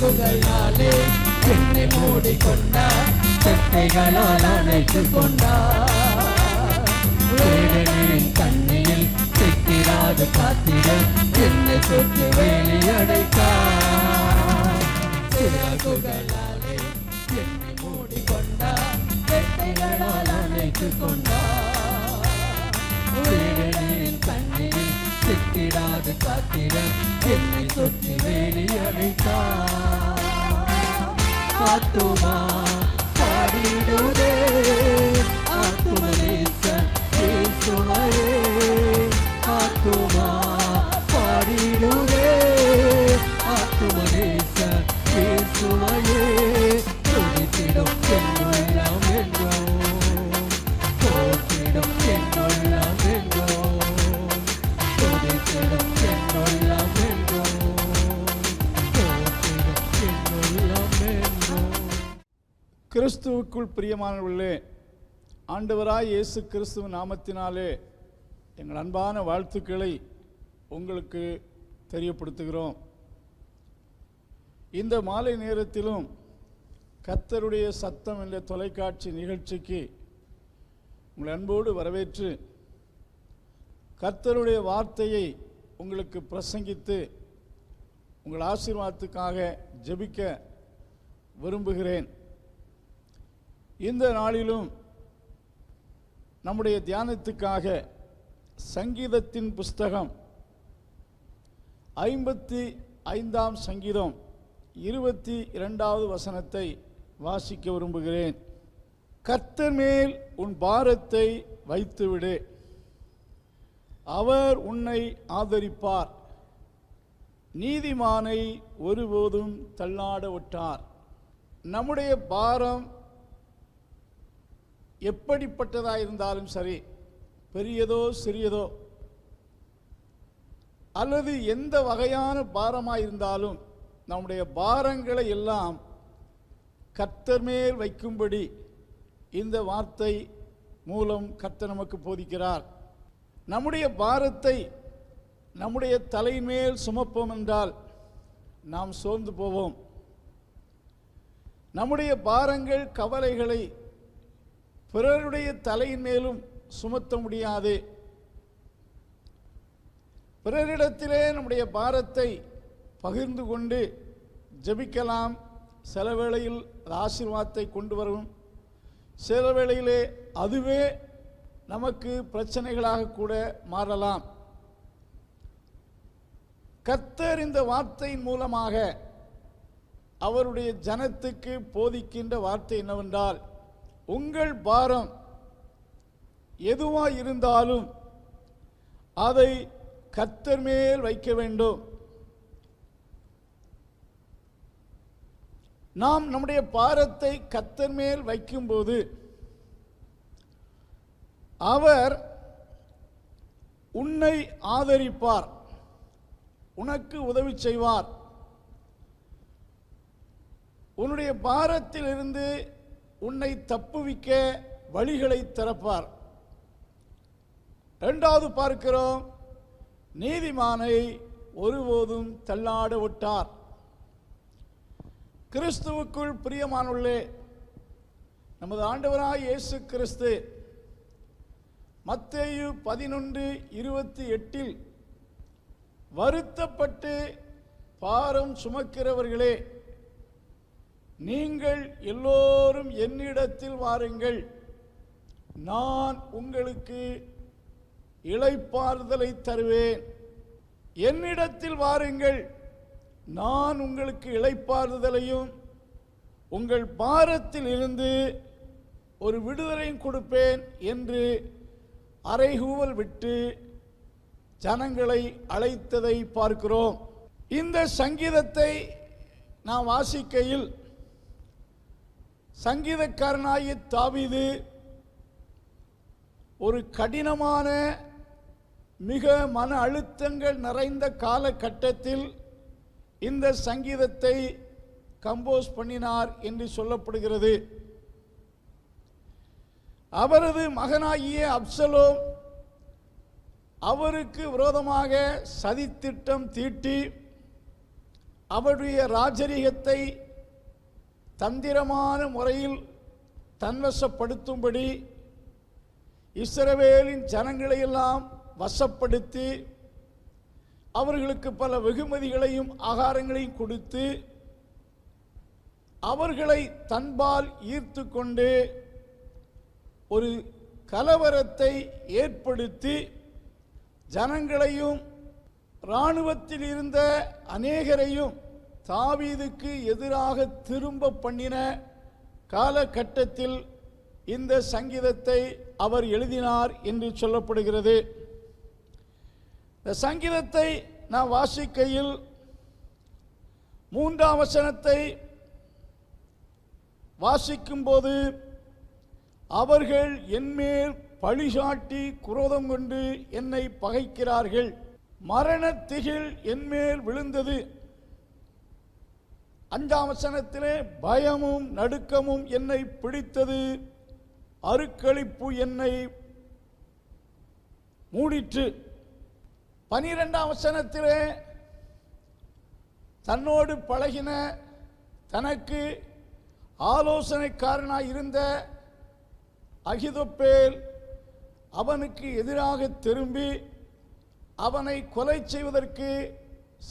சிறகுகளாலே என்னை மூடிக்கொண்டார், சட்டைகளால் அணைத்துக் கொண்டார். வேடனின் கண்ணியில் சிக்கிராது காத்திட என்னை சுற்றி வேலி அடைத்தார். சிறகுகளாலே என்னை மூடிக்கொண்டார், சட்டைகளால் அணைத்துக் கொண்டார். வேடனின் கண்ணியில் சிக்கிராது காத்திட என்னை சுற்றி வேலி அடைத்தார். ஆத்துமா பாடிடுதே, ஆத்துமனேசன் இயேசுவையே. ஆத்துமா பாடிடுதே, ஆத்துமனேசன் இயேசுவையே. துதித்திடும் என்னுள்ளம் என்றோம், போற்றிடும் என்னுள்ளம் என்றோம், துதித்திடும் என்னுள்ளம் என்றோம், போற்றிடும் என்னுள்ளம் என்றோம். கிறிஸ்துவுக்குள் பிரியமானவர்களே, ஆண்டவராய் இயேசு கிறிஸ்துவின் நாமத்தினாலே எங்கள் அன்பான வாழ்த்துக்களை உங்களுக்கு தெரியப்படுத்துகிறோம். இந்த மாலை நேரத்திலும் கர்த்தருடைய சத்தம் என்ற தொலைக்காட்சி நிகழ்ச்சிக்கு உங்கள் அன்போடு வரவேற்று கர்த்தருடைய வார்த்தையை உங்களுக்கு பிரசங்கித்து உங்கள் ஆசீர்வாதத்துக்காக ஜெபிக்க விரும்புகிறேன். இந்த நாளிலும் நம்முடைய தியானத்துக்காக சங்கீதத்தின் புஸ்தகம் 55ஆம் சங்கீதம் 22வது வசனத்தை வாசிக்க விரும்புகிறேன். கர்த்தர் மேல் உன் பாரத்தை வைத்துவிடு, அவர் உன்னை ஆதரிப்பார், நீதிமானை ஒருபோதும் தள்ளாட விட்டார். நம்முடைய பாரம் எப்படிப்பட்டதாக இருந்தாலும் சரி, பெரியதோ சிறியதோ அல்லது எந்த வகையான பாரமாக இருந்தாலும் நம்முடைய பாரங்களை எல்லாம் கர்த்தர் மேல் வைக்கும்படி இந்த வார்த்தை மூலம் கர்த்தர் நமக்கு போதிக்கிறார். நம்முடைய பாரத்தை நம்முடைய தலைமேல் சுமப்போம் என்றால் நாம் சோர்ந்து போவோம். நம்முடைய பாரங்கள் கவலைகளை பிறருடைய தலையின் மேலும் சுமத்த முடியாது. பிறரிடத்திலே நம்முடைய பாரத்தை பகிர்ந்து கொண்டு ஜெபிக்கலாம். சில வேளையில் அது ஆசீர்வாதத்தை கொண்டு வரும், சில வேளையிலே அதுவே நமக்கு பிரச்சனைகளாக கூட மாறலாம். கர்த்தர் இந்த வார்த்தையின் மூலமாக அவருடைய ஜனத்துக்கு போதிக்கின்ற வார்த்தை என்னவென்றால், உங்கள் பாரம் எதுவாக இருந்தாலும் அதை கர்த்தர் மேல் வைக்க வேண்டும். நாம் நம்முடைய பாரத்தை கர்த்தர் மேல் வைக்கும்போது அவர் உன்னை ஆதரிப்பார், உனக்கு உதவி செய்வார். உன்னுடைய பாரத்திலிருந்து உன்னை தப்புவிக்க வழிகளை திறப்பார். இரண்டாவது பார்க்கிறோம், நீதிமானை ஒருபோதும் தள்ளாட விட்டார். கிறிஸ்துவுக்குள் பிரியமானவர்களே, நமது ஆண்டவராய் இயேசு கிறிஸ்து மத்தேயு 11:28 வருத்தப்பட்டு பாரம் சுமக்கிறவர்களே, நீங்கள் எல்லோரும் என்னிடத்தில் வாருங்கள், நான் உங்களுக்கு இளைப்பாறுதலை தருவேன். என்னிடத்தில் வாருங்கள், நான் உங்களுக்கு இளைப்பாறுதலையும் உங்கள் பாரத்தில் இருந்து ஒரு விடுதலையும் கொடுப்பேன் என்று அறைகூவல் விட்டு ஜனங்களை அழைத்ததை பார்க்கிறோம். இந்த சங்கீதத்தை நாம் வாசிக்கையில் சங்கீதக்காரனாகிய தாவீது ஒரு கடினமான மிக மன அழுத்தங்கள் நிறைந்த காலகட்டத்தில் இந்த சங்கீதத்தை கம்போஸ் பண்ணினார் என்று சொல்லப்படுகிறது. அவரது மகனாகிய அப்சலோம் அவருக்கு விரோதமாக சதித்திட்டம் தீட்டி அவருடைய ராஜரீகத்தை தந்திரமான முறையில் தன்வசப்படுத்தும்படி இஸ்ரவேலின் ஜனங்களையெல்லாம் வசப்படுத்தி அவர்களுக்கு பல வெகுமதிகளையும் ஆகாரங்களையும் கொடுத்து அவர்களை தன்பால் ஈர்த்து கொண்டு ஒரு கலவரத்தை ஏற்படுத்தி ஜனங்களையும் இராணுவத்தில் இருந்த அநேகரையும் தாவீதுக்கு எதிராக திரும்ப பண்ணின காலகட்டத்தில் இந்த சங்கீதத்தை அவர் எழுதினார் என்று சொல்லப்படுகிறது. இந்த சங்கீதத்தை நான் வாசிக்கையில் 3ஆம் வசனத்தை வாசிக்கும்போது, அவர்கள் என்மேல் பழிசாட்டி குரோதம் கொண்டு என்னை பகைக்கிறார்கள், மரணத்திகில் என்மேல் விழுந்தது. 5ஆம் வசனத்திலே, பயமும் நடுக்கமும் என்னை பிடித்தது, அருக்களிப்பு என்னை மூடிற்று. 12ஆம் வசனத்திலே, தன்னோடு பழகின தனக்கு ஆலோசனைக்காரனாய் இருந்த அகிதோப்பேல் அவனுக்கு எதிராக திரும்பி அவனை கொலை செய்வதற்கு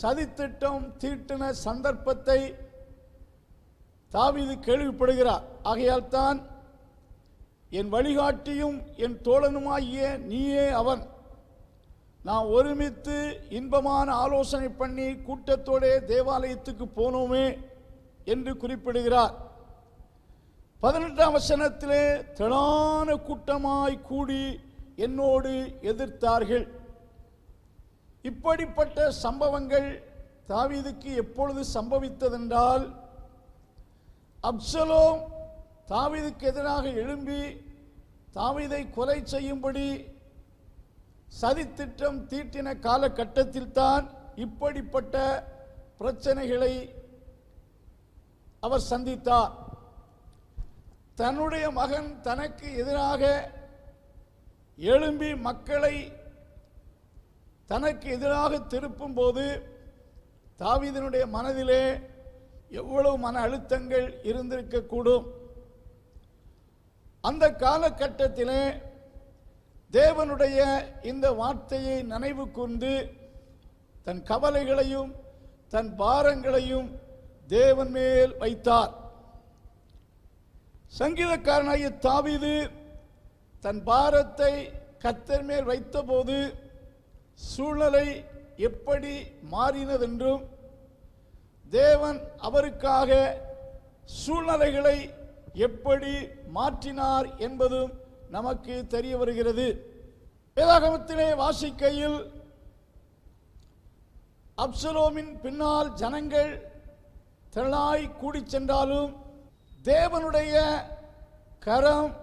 சதித்திட்டம் தீட்டின சந்தர்ப்பத்தை தாவீது கேள்விப்படுகிறார். ஆகையால் தான், என் வழிகாட்டியும் என் தோழனுமாகிய நீயே அவன், நான் ஒருமித்து இன்பமான ஆலோசனை பண்ணி கூட்டத்தோடே தேவாலயத்துக்கு போனோமே என்று குறிப்பிடுகிறார். 18ஆம் வசனத்திலே, திரளான கூட்டமாய் கூடி என்னோடு எதிர்த்தார்கள். இப்படிப்பட்ட சம்பவங்கள் தாவீதுக்கு எப்பொழுது சம்பவித்ததென்றால், அப்சலோம் தாவீதுக்கு எதிராக எழும்பி தாவீதை கொலை செய்யும்படி சதித்திட்டம் தீட்டின காலகட்டத்தில் தான் இப்படிப்பட்ட பிரச்சனைகளை அவர் சந்தித்தார். தன்னுடைய மகன் தனக்கு எதிராக எழும்பி மக்களை தனக்கு எதிராக திருப்பும் போது தாவீதினுடைய மனதிலே எவ்வளவு மன அழுத்தங்கள் இருந்திருக்கக்கூடும். அந்த காலகட்டத்திலே தேவனுடைய இந்த வார்த்தையை நினைவு கூர்ந்து தன் கவலைகளையும் தன் பாரங்களையும் தேவன் மேல் வைத்தார். சங்கீதக்காரனாகிய தாவீது தன் பாரத்தை கர்த்தர் மேல் வைத்தபோது சூழ்நிலை எப்படி மாறினதென்றும் தேவன் அவருக்காக சூழ்நிலைகளை எப்படி மாற்றினார் என்பதும் நமக்கு தெரிய வருகிறது. வேதாகமத்திலே வாசிக்கையில், அப்சலோமின் பின்னால் ஜனங்கள் திரளாய் கூடி சென்றாலும் தேவனுடைய கரம்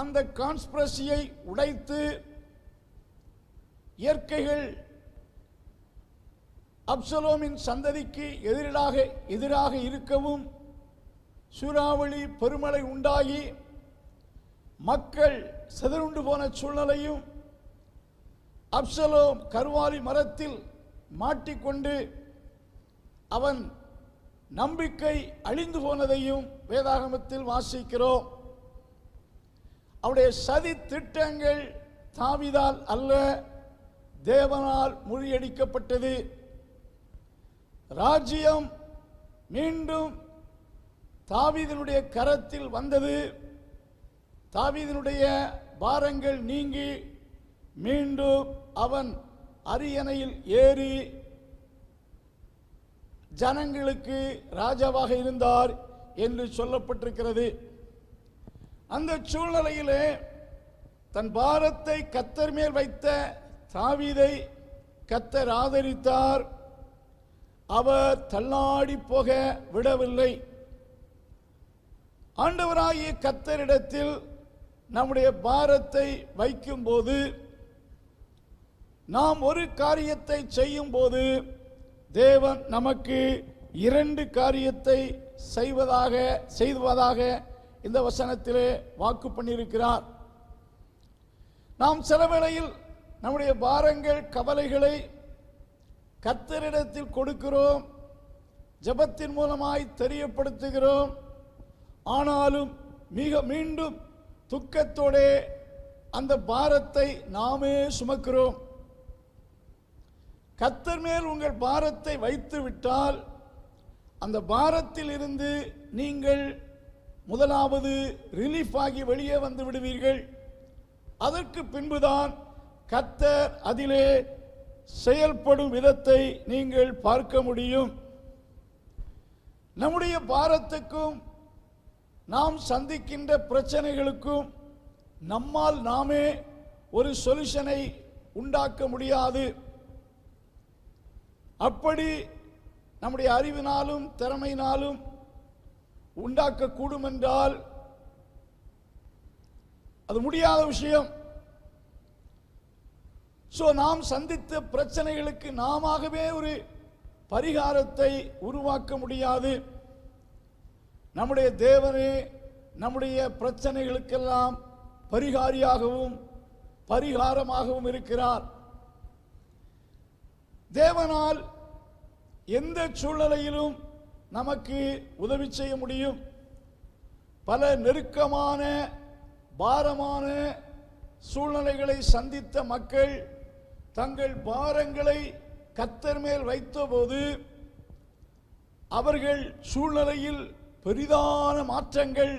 அந்த கான்ஸ்பிரசியை உடைத்து இயற்கைகள் அப்சலோமின் சந்ததிக்கு எதிராக இருக்கவும் சூறாவளி பெருமழை உண்டாகி மக்கள் சிதறுண்டு போன சூழ்நிலையும், அப்சலோம் கர்வாலி மரத்தில் மாட்டிக்கொண்டு அவன் நம்பிக்கை அழிந்து போனதையும் வேதாகமத்தில் வாசிக்கிறோம். அவருடைய சதி திட்டங்கள் தாவீதால் அல்ல, தேவனால் முறியடிக்கப்பட்டது. ராஜ்யம் மீண்டும் தாவீதினுடைய கரத்தில் வந்தது. தாவீதினுடைய பாரங்கள் நீங்கி மீண்டும் அவன் அரியணையில் ஏறி ஜனங்களுக்கு ராஜாவாக இருந்தார் என்று சொல்லப்பட்டிருக்கிறது. அந்த சூழ்நிலையிலே தன் பாரத்தை கர்த்தர் மேல் வைத்த தாவீதை கர்த்தர் ஆதரித்தார். அவர் தள்ளாடி போக விடவில்லை. ஆண்டவராகிய கர்த்தரிடத்தில் நம்முடைய பாரத்தை வைக்கும் போது, நாம் ஒரு காரியத்தை செய்யும் போது தேவன் நமக்கு 2 காரியத்தை செய்வதாக இந்த வசனத்திலே வாக்கு பண்ணியிருக்கிறார். நாம் சில வேளையில் நம்முடைய பாரங்கள் கவலைகளை கர்த்தரிடத்தில் கொடுக்கிறோம். ஜெபத்தின் மூலமாய் தெரியப்படுத்துகிறோம். ஆனாலும் மீண்டும் துக்கத்தோட அந்த பாரத்தை நாமே சுமக்கிறோம். கர்த்தர் மேல் உங்கள் பாரத்தை வைத்து விட்டால் அந்த பாரத்தில் இருந்து நீங்கள் முதலாவது ரிலீஃப் ஆகி வெளியே வந்து விடுவீர்கள். அதற்கு பின்புதான் கர்த்தர் அதிலே செயல்படும் விதத்தை நீங்கள் பார்க்க முடியும். நம்முடைய பாரத்துக்கும் நாம் சந்திக்கின்ற பிரச்சனைகளுக்கும் நம்மால் நாமே ஒரு சொல்யூஷனை உண்டாக்க முடியாது. அப்படி நம்முடைய அறிவினாலும் திறமையினாலும் உண்டாக்க கூடும் என்றால் அது முடியாத விஷயம். நாம் சந்தித்த பிரச்சனைகளுக்கு நாமவே ஒரு பரிகாரத்தை உருவாக்க முடியாது. நம்முடைய தேவனே நம்முடைய பிரச்சனைகளுக்கெல்லாம் பரிகாரியாகவும் பரிகாரமாகவும் இருக்கிறார். தேவனால் எந்த சூழ்நிலையிலும் நமக்கு உதவி செய்ய முடியும். பல நெருக்கமான பாரமான சூழ்நிலைகளை சந்தித்த மக்கள் தங்கள் பாரங்களை கர்த்தர் மேல் வைத்தபோது அவர்கள் சூழ்நிலையில் பெரிதான மாற்றங்கள்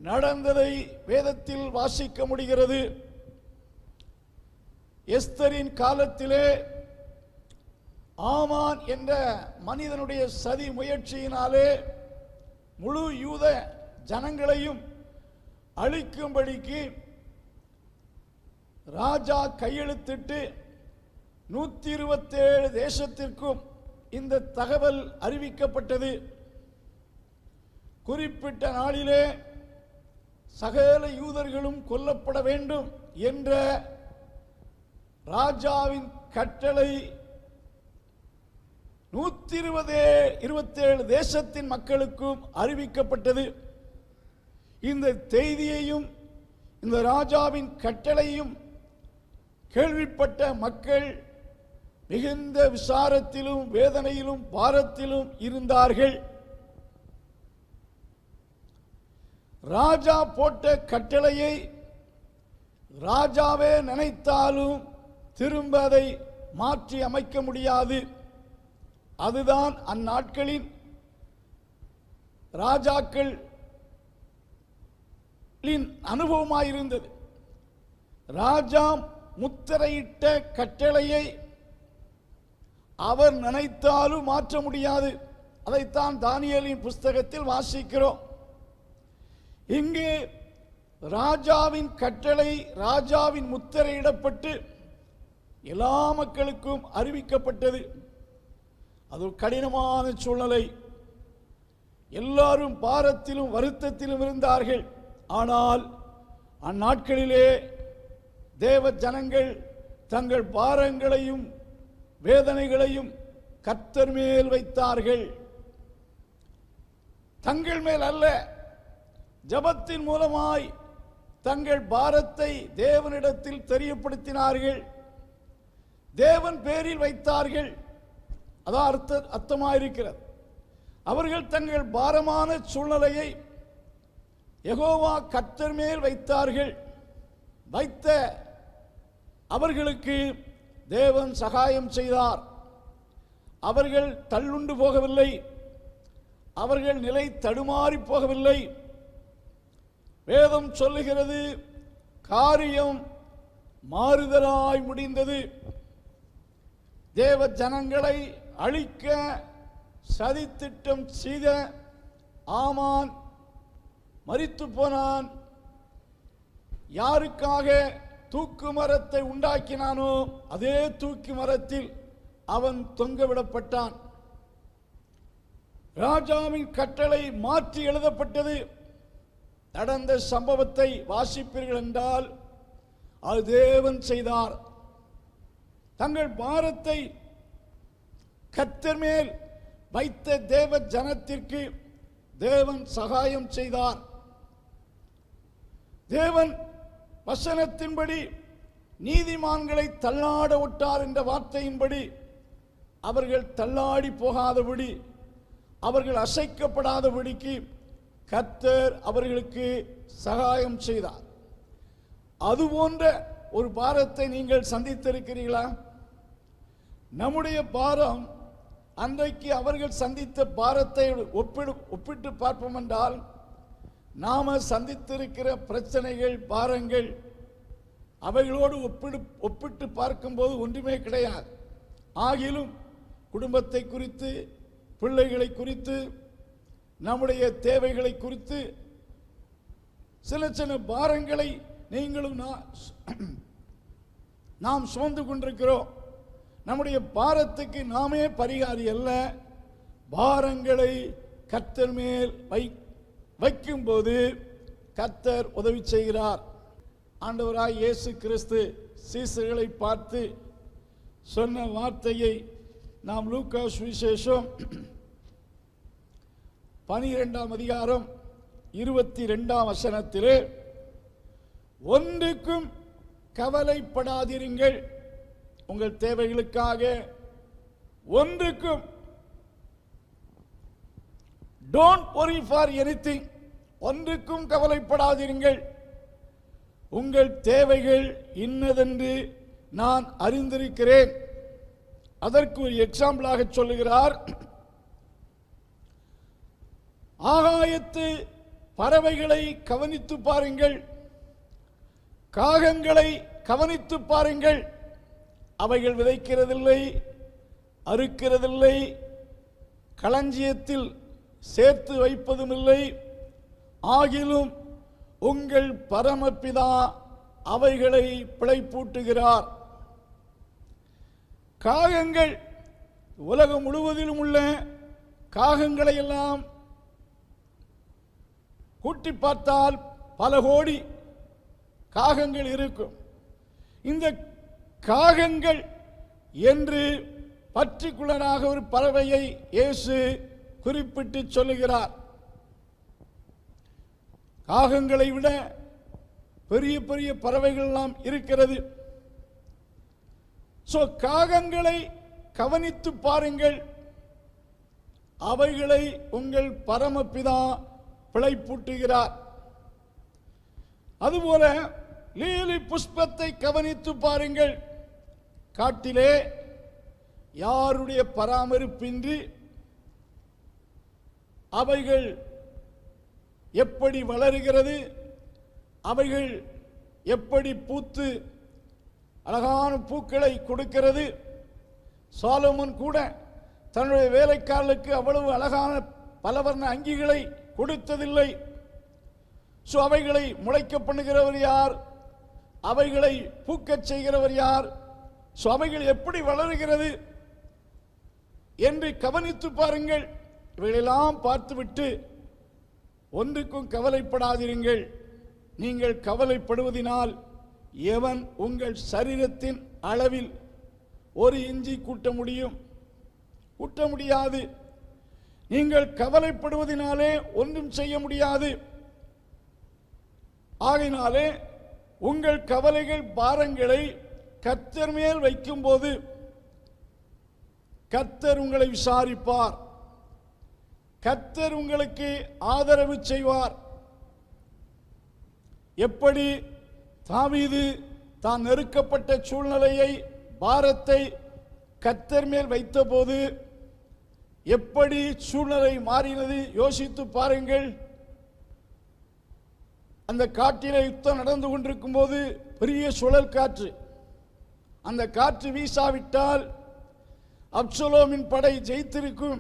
நடந்ததை வேதத்தில் வாசிக்க முடிகிறது. எஸ்தரின் காலத்திலே ஆமான் என்ற மனிதனுடைய சதி முயற்சியினாலே முழு யூத ஜனங்களையும் அழிக்கும்படிக்கு ராஜா கையெழுத்திட்டு 127 தேசத்திற்கும் இந்த தகவல் அறிவிக்கப்பட்டது. குறிப்பிட்ட நாளிலே சகல யூதர்களும் கொல்லப்பட வேண்டும் என்ற ராஜாவின் கட்டளை 127 தேசத்தின் மக்களுக்கும் அறிவிக்கப்பட்டது. இந்த செய்தியையும் இந்த ராஜாவின் கட்டளையும் கேள்விப்பட்ட மக்கள் மிகுந்த விசாரத்திலும் வேதனையிலும் பாரத்திலும் இருந்தார்கள். ராஜா போட்ட கட்டளையை ராஜாவே நினைத்தாலும் திரும்ப அதை மாற்றி அமைக்க முடியாது. அதுதான் அந்நாட்களின் ராஜாக்களின் அனுபவமாயிருந்தது. ராஜா முத்திரையிட்ட கட்டளையை அவர் நினைத்தாலும் மாற்ற முடியாது. அதைத்தான் தானியேலின் புஸ்தகத்தில் வாசிக்கிறோம். இங்கே ராஜாவின் கட்டளை ராஜாவின் முத்திரையிடப்பட்டு எல்லா மக்களுக்கும் அறிவிக்கப்பட்டது. அது ஒரு கடினமான சூழ்நிலை. எல்லாரும் பாரத்திலும் வருத்தத்திலும் இருந்தார்கள். ஆனால் அந்நாட்களிலே தேவ ஜனங்கள் தங்கள் பாரங்களையும் வேதனைகளையும் கர்த்தர் மேல் வைத்தார்கள். தங்கள் மேல் அல்ல, ஜெபத்தின் மூலமாய் தங்கள் பாரத்தை தேவனிடத்தில் தெரியப்படுத்தினார்கள். தேவன் பேரில் வைத்தார்கள். அதான் அர்த்தமாயிருக்கிறது. அவர்கள் தங்கள் பாரமான சூழ்நிலையை யெகோவா கர்த்தர் மேல் வைத்தார்கள். வைத்த அவர்களுக்கு தேவன் சகாயம் செய்தார். அவர்கள் தள்ளுண்டு போகவில்லை. அவர்கள் நிலை தடுமாறி போகவில்லை. வேதம் சொல்லுகிறது, காரியம் மாறுதலாய் முடிந்தது. தேவ ஜனங்களை அழிக்க சதித்திட்டம் செய்த ஆமான் மரித்து போனான். யாருக்காக தூக்கு மரத்தை உண்டாக்கினானோ அதே தூக்கு மரத்தில் அவன் தொங்கவிடப்பட்டான். ராஜாவின் கட்டளை மாற்றி எழுதப்பட்டது. நடந்த சம்பவத்தை வாசிப்பீர்கள் என்றால் அது தேவன் செய்தார். தங்கள் பாரத்தை கர்த்தர் மேல் வைத்த தேவ ஜனத்திற்கு தேவன் சகாயம் செய்தார். தேவன் வசனத்தின்படி நீதிமான்களை தள்ளாட விட்டார் என்ற வார்த்தையின்படி அவர்கள் தள்ளாடி போகாதபடி அவர்கள் அசைக்கப்படாதபடிக்கு கர்த்தர் அவர்களுக்கு சகாயம் செய்தார். அதுபோன்ற ஒரு பாரத்தை நீங்கள் சந்தித்திருக்கிறீர்களா? நம்முடைய பாரம் அன்றைக்கு அவர்கள் சந்தித்த பாரத்தை ஒப்பிட்டு பார்ப்போம் என்றால், நாம சந்தித்திருக்கிற பிரச்சனைகள், பாரங்கள் அவைகளோடு ஒப்பிட்டு பார்க்கும்போது ஒன்றுமே கிடையாது. ஆகிலும் குடும்பத்தை குறித்து, பிள்ளைகளை குறித்து, நம்முடைய தேவைகளை குறித்து சில சில பாரங்களை நீங்களும் நாம் சுமந்து கொண்டிருக்கிறோம். நம்முடைய பாரத்துக்கு நாமே பரிகாரி அல்ல. பாரங்களை கர்த்தர் மேல் வைக்கும்போது கர்த்தர் உதவி செய்கிறார். ஆண்டவராய் இயேசு கிறிஸ்து சீசர்களை பார்த்து சொன்ன வார்த்தையை நாம் லூக்கா சுவிசேஷம் 12ஆம் அதிகாரம் 22ஆம் வசனத்திலே, ஒன்றுக்கும் கவலைப்படாதிருங்கள், உங்கள் தேவைகளுக்காக ஒன்றுக்கும், டோன்ட் worry ஃபார் எனிதிங், ஒன்றுக்கும் கவலைப்படாதிருங்கள், உங்கள் தேவைகள் இன்னதென்று நான் அறிந்திருக்கிறேன். அதற்கு ஒரு எக்ஸாம்பிளாக சொல்லுகிறார். ஆகாயத்து பறவைகளை கவனித்து பாருங்கள், காகங்களை கவனித்து பாருங்கள், அவைகள் விதைக்கிறதில்லை, அறுக்கிறதில்லை, களஞ்சியத்தில் சேர்த்து வைப்பதும் இல்லை. ஆகிலும் உங்கள் பரமபிதா அவைகளை பிழைப்பூட்டுகிறார். காகங்கள், உலகம் முழுவதிலும் உள்ள காகங்களை எல்லாம் கூட்டி பார்த்தால் பல கோடி காகங்கள் இருக்கும். இந்த காகங்கள் என்று பர்டிகுலராக ஒரு பறவையை இயேசு குறிப்பிட்டு சொல்லுகிறார். காகங்களை விட பெரிய பெரிய பறவைகள் எல்லாம் இருக்கிறது. காகங்களை கவனித்து பாருங்கள், அவைகளை உங்கள் பரமபிதா பிழைப்பூட்டுகிறார். அதுபோல லீலி புஷ்பத்தை கவனித்து பாருங்கள், காட்டிலே யாருடைய பராமரிப்பின்றி அவைகள் எப்படி வளருகிறது, அவைகள் எப்படி பூத்து அழகான பூக்களை கொடுக்கிறது. சாலமோன் கூட தன்னுடைய வேலைக்காரர்களுக்கு அவ்வளவு அழகான பலவர்ண அங்கிகளை கொடுத்ததில்லை. அவைகளை முளைக்க பண்ணுகிறவர் யார்? அவைகளை பூக்கச் செய்கிறவர் யார்? அவைகள் எப்படி வளருகிறது என்று கவனித்து பாருங்கள். இவைகளெல்லாம் பார்த்துவிட்டு ஒன்றுக்கும் கவலைப்படாதிருங்கள். நீங்கள் கவலைப்படுவதினால் எவன் உங்கள் சரீரத்தின் அளவில் ஒரு இஞ்சி கூட்ட முடியும்? கூட்ட முடியாது. நீங்கள் கவலைப்படுவதினாலே ஒன்றும் செய்ய முடியாது. ஆகையினாலே உங்கள் கவலைகள், பாரங்களை கர்த்தர் மேல் வைக்கும்போது கர்த்தர் உங்களை விசாரிப்பார், கர்த்தர் உங்களுக்கு ஆதரவு செய்வார். எப்படி தாவீது தான் நெருக்கப்பட்ட சூழ்நிலையை, பாரத்தை கர்த்தர் மேல் வைத்தபோது எப்படி சூழ்நிலை மாறினது யோசித்து பாருங்கள். அந்த காட்டிலே யுத்தம் நடந்து கொண்டிருக்கும் போது பெரிய சுழல் காற்று, அந்த காற்று வீசாவிட்டால் அப்சலோமின் படை ஜெயித்திருக்கும்.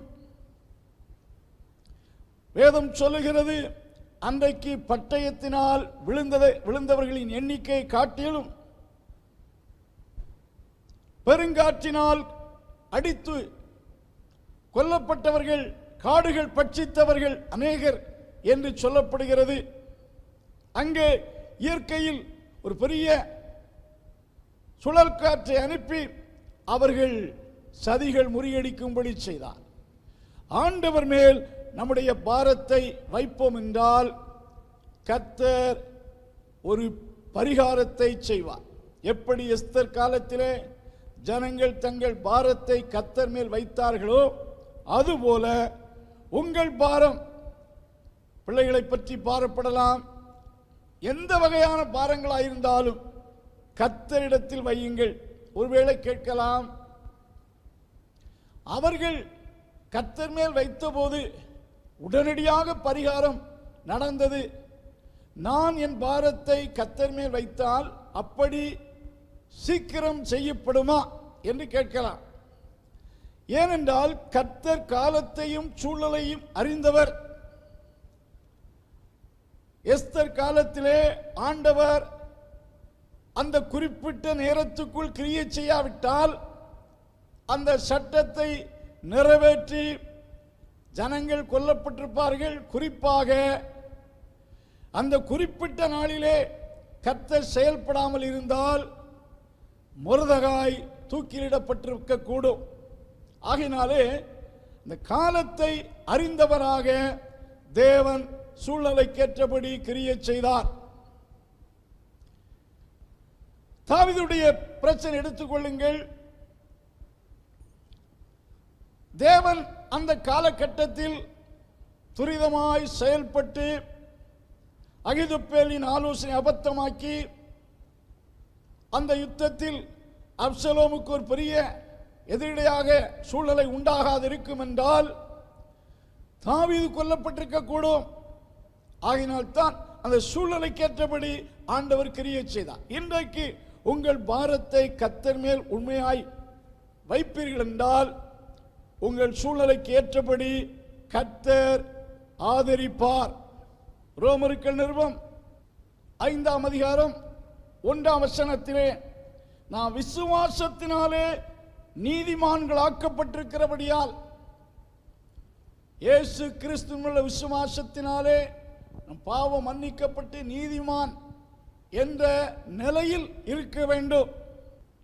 வேதம் சொல்லுகிறது, அன்றைக்கு பட்டயத்தினால் விழுந்தவர்களின் எண்ணிக்கை காட்டிலும் பெருங்காற்றினால் அடித்து கொல்லப்பட்டவர்கள், காடுகள் பட்சித்தவர்கள் அநேகர் என்று சொல்லப்படுகிறது. அங்கே இயற்கையில் ஒரு பெரிய சுழல் காற்றை அனுப்பி அவர்கள் சதிகள் முறியடிக்கும்படி செய்தார். ஆண்டவர் மேல் நம்முடைய பாரத்தை வைப்போம் என்றால் கர்த்தர் ஒரு பரிகாரத்தை செய்வார். எப்படி எஸ்தர் காலத்திலே ஜனங்கள் தங்கள் பாரத்தை கர்த்தர் மேல் வைத்தார்களோ, அதுபோல உங்கள் பாரம், பிள்ளைகளை பற்றி பாரப்படலாம், எந்த வகையான பாரங்களாக இருந்தாலும் கர்த்தரிடத்தில் வையுங்கள். ஒருவேளை கேட்கலாம், அவர்கள் கர்த்தர் மேல் வைத்தபோது உடனடியாக பரிகாரம் நடந்தது, நான் என் பாரத்தை கர்த்தர் மேல் வைத்தால் அப்படி சீக்கிரம் செய்யப்படுமா என்று கேட்கலாம். ஏனென்றால் கர்த்தர் காலத்தையும் சூழலையும் அறிந்தவர். எஸ்தர் காலத்திலே ஆண்டவர் அந்த குறிப்பிட்ட நேரத்துக்குள் கிரியை செய்யாவிட்டால் அந்த சட்டத்தை நிறைவேற்றி ஜனங்கள் கொல்லப்பட்டிருப்பார்கள். குறிப்பாக அந்த குறிப்பிட்ட நாளிலே கர்த்தர் செயல்படாமல் இருந்தால் மொர்தெகாய் தூக்கிலிடப்பட்டிருக்க கூடும். ஆகினாலே இந்த காலத்தை அறிந்தவராக தேவன் சூழ்நிலைக்கேற்றபடி கிரியை செய்தார். தாவீதுடைய பிரச்சனை எடுத்துக்கொள்ளுங்கள். தேவன் அந்த காலகட்டத்தில் துரிதமாய் செயல்பட்டு அகிதோப்பேலின் ஆலோசனை அபத்தமாக்கி அந்த யுத்தத்தில் அப்சலோமுக்கு ஒரு பெரிய எதிரடையாக சூழ்நிலை உண்டாகாது இருக்கும் என்றால் தாவீது கொல்லப்பட்டிருக்க கூடும். ஆகினால் தான் அந்த சூழ்நிலைக்கேற்றபடி ஆண்டவர் கிரியை செய்தார். இன்றைக்கு உங்கள் பாரத்தை கர்த்தர் மேல் உண்மையாய் வைப்பீர்கள் என்றால் உங்கள் சூழ்நிலைக்கு ஏற்றபடி கர்த்தர் ஆதரிப்பார். ரோமருக்கு நிருபம் 5ஆம் அதிகாரம் 1ஆம் வசனத்திலே, நாம் விசுவாசத்தினாலே நீதிமான்களாக்கப்பட்டிருக்கிறபடியால், இயேசு கிறிஸ்துவினுள்ள விசுவாசத்தினாலே நம் பாவம் மன்னிக்கப்பட்டு நீதிமான் என்ற நிலையில் இருக்க வேண்டும்.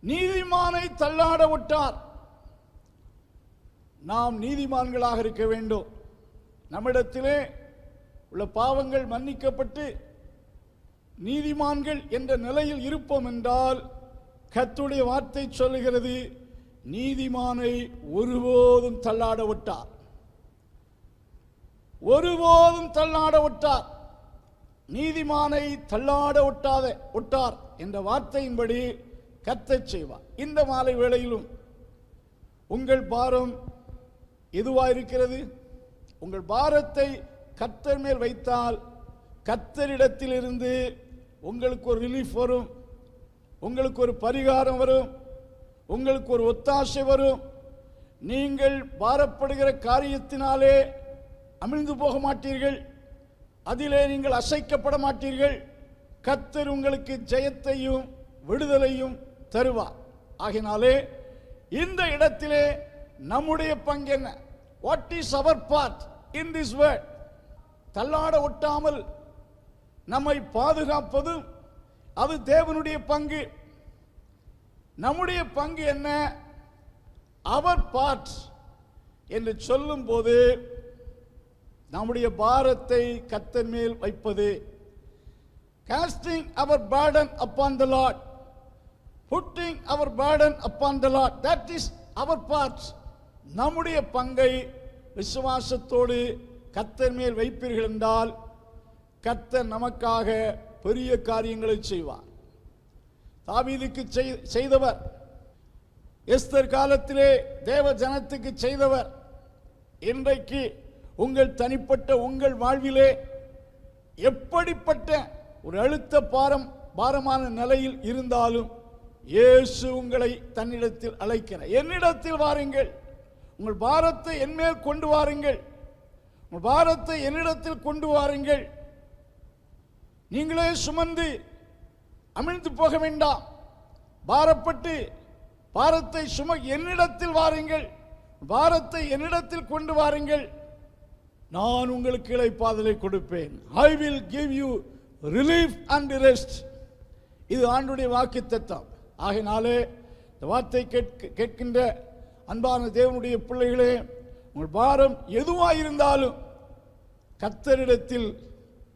நீதிமானை தள்ளாட விட்டார். நாம் நீதிமான்களாக இருக்க வேண்டும். நம்மிடத்திலே உள்ள பாவங்கள் மன்னிக்கப்பட்டு நீதிமான்கள் என்ற நிலையில் இருப்போம் என்றால் கர்த்தருடைய வார்த்தை சொல்லுகிறது, நீதிமானை ஒருபோதும் தள்ளாட விட்டார். ஒருபோதும் தள்ளாட விட்டார். நீதிமானை தள்ளாட விட்டார் என்ற வார்த்தையின்படி கர்த்தர் செய்வார். இந்த மாலை வேளையிலும் உங்கள் பாரம் எதுவாயிருக்கிறது? உங்கள் பாரத்தை கர்த்தர் மேல் வைத்தால் கர்த்தரிடத்தில் இருந்து உங்களுக்கு ஒரு ரிலீஃப் வரும், உங்களுக்கு ஒரு பரிகாரம் வரும், உங்களுக்கு ஒரு ஒத்தாசை வரும். நீங்கள் பாரப்படுகிற காரியத்தினாலே அமிழ்ந்து போக மாட்டீர்கள், அதிலே நீங்கள் அசைக்கப்பட மாட்டீர்கள். கர்த்தர் உங்களுக்கு ஜெயத்தையும் விடுதலையும் தருவார். ஆகினாலே இந்த இடத்திலே நம்முடைய பங்கு என்ன? What is our part in this world? தள்ளாட ஒட்டாமல் நம்மை பாதுகாப்பது அது தேவனுடைய பங்கு. நம்முடைய பங்கு என்ன? அவர் பார்ட் என்று சொல்லும் போது நம்முடைய பாரத்தை கர்த்தர் மேல் வைப்பது. casting our burden upon the Lord, putting our burden upon the Lord, that is our part. நம்முடைய பங்கை விசுவாசத்தோடு கர்த்தர் மேல் வைப்பீர்கள் என்றால் கர்த்தர் நமக்காக பெரிய காரியங்களை செய்வார். தாவீதுக்கு செய்தவர், எஸ்தர் காலத்திலே தேவ ஜனத்துக்கு செய்தவர், இன்றைக்கு உங்கள் தனிப்பட்ட உங்கள் வாழ்விலே எப்படிப்பட்ட ஒரு அழுத்த பாரமான நிலையில் இருந்தாலும் இயேசு உங்களை தன்னிடத்தில் அழைக்கிறார். என்னிடத்தில் வாருங்கள், உங்கள் பாரத்தை என்மேல் கொண்டு வாருங்கள், உங்கள் பாரத்தை என்னிடத்தில் கொண்டு வாருங்கள். நீங்களே சுமந்து அமிழ்ந்து போக வேண்டாம். பாரப்பட்டு பாரத்தை என்னிடத்தில் வாருங்கள், பாரத்தை என்னிடத்தில் கொண்டு வாருங்கள், நான் உங்களுக்கு இளைப்பாறுதலை கொடுப்பேன். I will give you relief and rest. இது ஆண்டவருடைய வாக்குத்தத்தம். ஆகையினாலே இந்த வார்த்தை கேட்கின்ற அன்பான தேவனுடைய பிள்ளைகளே, உங்கள் பாரம் எதுவாயிருந்தாலும் கர்த்தரிடத்தில்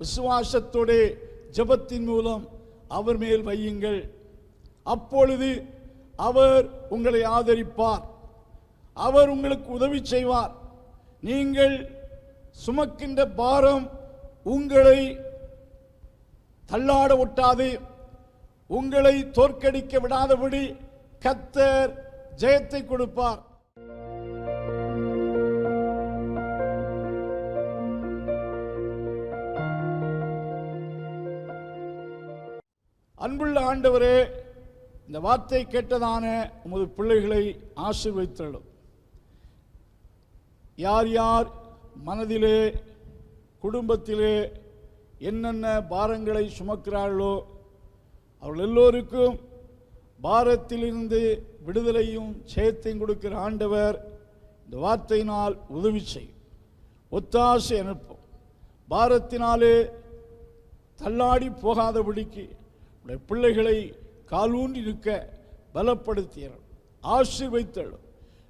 விசுவாசத்தோட ஜெபத்தின் மூலம் அவர் மேல் வையுங்கள். அப்பொழுது அவர் உங்களை ஆதரிப்பார், அவர் உங்களுக்கு உதவி செய்வார். நீங்கள் சுமக்கின்ற பாரம் உங்களை தள்ளாட ஒட்டாது, உங்களை தோற்கடிக்க விடாதபடி கர்த்தர் ஜெயத்தை கொடுப்பார். அன்புள்ள ஆண்டவரே, இந்த வார்த்தை கேட்டதான உமது பிள்ளைகளை ஆசீர்வதித்தருளும். யார் யார் மனதிலே குடும்பத்திலே என்னென்ன பாரங்களை சுமக்கிறார்களோ அவர்கள் எல்லோருக்கும் பாரத்திலிருந்து விடுதலையும் ஜெயத்தையும் கொடுக்கிற ஆண்டவர் இந்த வார்த்தையினால் உதவி செய்யும், ஒத்தாசை அனுப்பும். பாரத்தினாலே தள்ளாடி போகாதபடிக்கு உடைய பிள்ளைகளை காலூன்றி நிற்க பலப்படுத்தியர்கள், ஆசீர்வதித்தருளும்.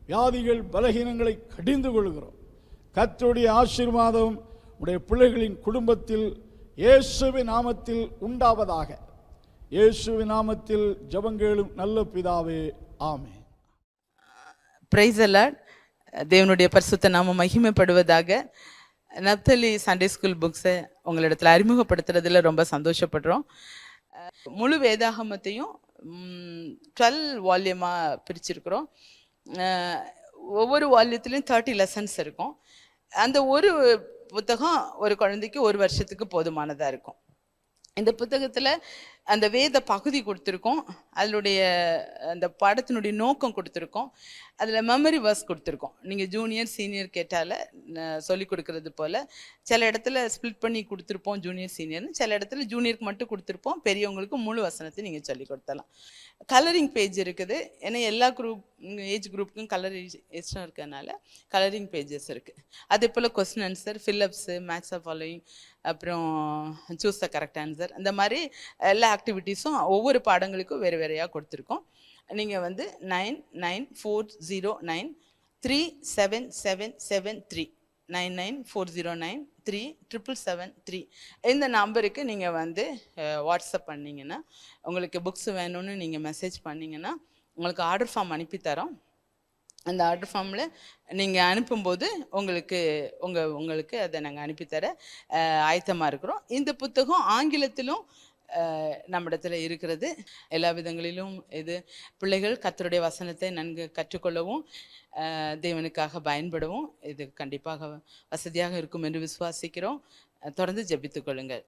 வியாதிகள் பலகீனங்களை கடிந்து கொள்கிறோம். கர்த்தருடைய ஆசீர்வாதம் உடைய பிள்ளைகளின் குடும்பத்தில் இயேசுவின் நாமத்தில் உண்டாவதாக. இயேசுவின் நாமத்தில் ஜெபங்களும் நல்ல பிதாவே, ஆமென். Praise the Lord. தேவனுடைய பரிசுத்த நாமம் மகிமைப்படுவதாக. நப்தலி சண்டே ஸ்கூல் புக்ஸை உங்களிடத்தில் அறிமுகப்படுத்துறதுல ரொம்ப சந்தோஷப்படுறோம். முழு வேதாகமத்தையும் 12 வால்யூமாக பிரிச்சிருக்கிறோம். ஒவ்வொரு வால்யத்துலேயும் 30 லெசன்ஸ் இருக்கும். அந்த ஒரு புத்தகம் ஒரு குழந்தைக்கு ஒரு வருஷத்துக்கு போதுமானதாக இருக்கும். இந்த புத்தகத்தில் அந்த வேத பகுதி கொடுத்துருக்கோம், அதனுடைய அந்த பாடத்தினுடைய நோக்கம் கொடுத்துருக்கோம், அதில் மெமரி வர்ஸ் கொடுத்துருக்கோம். நீங்கள் ஜூனியர் சீனியர் கேட்டால சொல்லி கொடுக்கறது போல் சில இடத்துல ஸ்பிளிட் பண்ணி கொடுத்துருப்போம் ஜூனியர் சீனியர்னு, சில இடத்துல ஜூனியருக்கு மட்டும் கொடுத்துருப்போம், பெரியவங்களுக்கு முழு வசனத்தை நீங்கள் சொல்லி கொடுத்தலாம். கலரிங் பேஜ் இருக்குது, ஏன்னா எல்லா ஏஜ் குரூப்புக்கும் கலர் இஷ்டம் இருக்கிறதுனால கலரிங் பேஜஸ் இருக்குது. அதே போல் question answer, fill ups, match of following, அப்புறம் சூஸ் த கரெக்ட் ஆன்சர், இந்த மாதிரி எல்லா ஆக்டிவிட்டீஸும் ஒவ்வொரு பாடங்களுக்கும் வேறு வேறையாக கொடுத்துருக்கோம். நீங்கள் 9940937773 9940937773 இந்த நம்பருக்கு நீங்கள் வாட்ஸ்அப் பண்ணிங்கன்னா, உங்களுக்கு புக்ஸ் வேணும்னு நீங்கள் மெசேஜ் பண்ணிங்கன்னா உங்களுக்கு ஆர்டர் ஃபார்ம் அனுப்பித்தரோம். அந்த ஆர்டர் ஃபார்மில் நீங்கள் அனுப்பும்போது உங்களுக்கு அதை நாங்கள் அனுப்பித்தர ஆயத்தமாக இருக்கிறோம். இந்த புத்தகம் ஆங்கிலத்திலும் நம்மிடத்தில் இருக்கிறது. எல்லா விதங்களிலும் இது பிள்ளைகள் கர்த்தருடைய வசனத்தை நன்கு கற்றுக்கொள்ளவும் தேவனுக்காக பயன்படவும் இது கண்டிப்பாக வசதியாக இருக்கும் என்று விசுவாசிக்கிறோம். தொடர்ந்து ஜெபித்துக் கொள்ளுங்கள்.